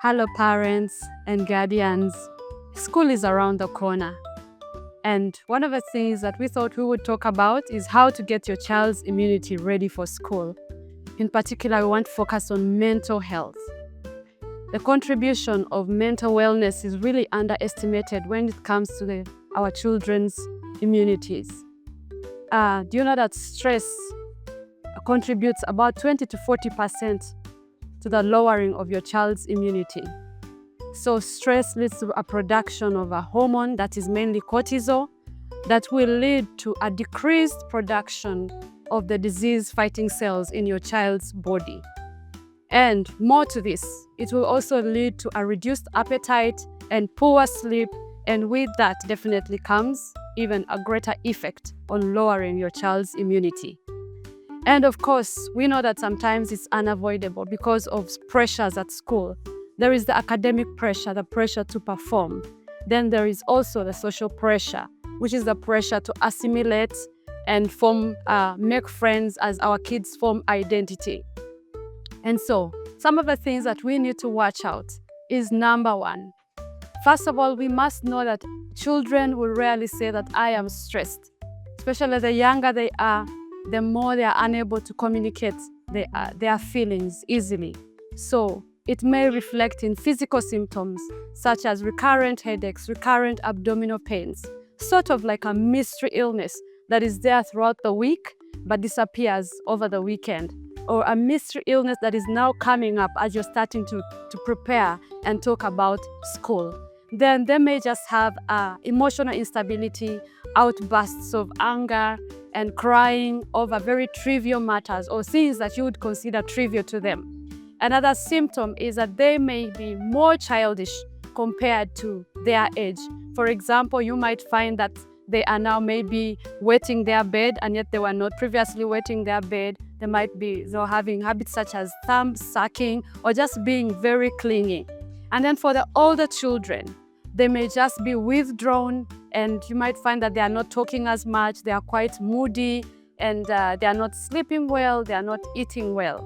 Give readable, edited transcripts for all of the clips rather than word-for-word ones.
Hello parents and guardians. School is around the corner. And one of the things that we thought we would talk about is how to get your child's immunity ready for school. In particular, we want to focus on mental health. The contribution of mental wellness is really underestimated when it comes to our children's immunities. Do you know that stress contributes about 20 to 40% to the lowering of your child's immunity? So stress leads to a production of a hormone that is mainly cortisol that will lead to a decreased production of the disease-fighting cells in your child's body. And more to this, it will also lead to a reduced appetite and poor sleep, and with that definitely comes even a greater effect on lowering your child's immunity. And of course, we know that sometimes it's unavoidable because of pressures at school. There is the academic pressure, the pressure to perform. Then there is also the social pressure, which is the pressure to assimilate and make friends as our kids form identity. And so, some of the things that we need to watch out is number one. First of all, we must know that children will rarely say that I am stressed. Especially the younger they are, the more they are unable to communicate their feelings easily. So it may reflect in physical symptoms such as recurrent headaches, recurrent abdominal pains, sort of like a mystery illness that is there throughout the week but disappears over the weekend, or a mystery illness that is now coming up as you're starting to prepare and talk about school. Then they may just have emotional instability, outbursts of anger and crying over very trivial matters or things that you would consider trivial to them. Another symptom is that they may be more childish compared to their age. For example, you might find that they are now maybe wetting their bed and yet they were not previously wetting their bed. They might be having habits such as thumb sucking or just being very clingy. And then for the older children, they may just be withdrawn, and you might find that they are not talking as much, they are quite moody, and they are not sleeping well, they are not eating well.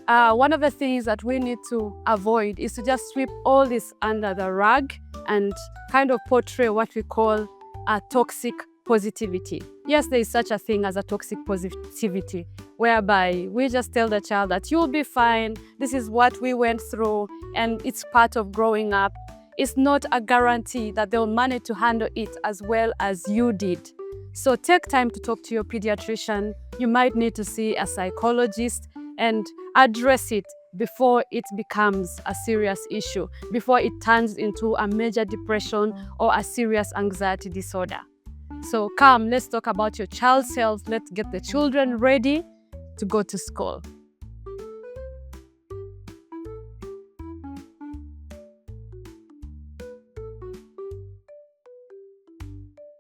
One of the things that we need to avoid is to just sweep all this under the rug and kind of portray what we call a toxic positivity. Yes, there is such a thing as a toxic positivity, whereby we just tell the child that you'll be fine, this is what we went through, and it's part of growing up. It's not a guarantee that they'll manage to handle it as well as you did. So take time to talk to your pediatrician. You might need to see a psychologist and address it before it becomes a serious issue, before it turns into a major depression or a serious anxiety disorder. So come, let's talk about your child's health. Let's get the children ready to go to school.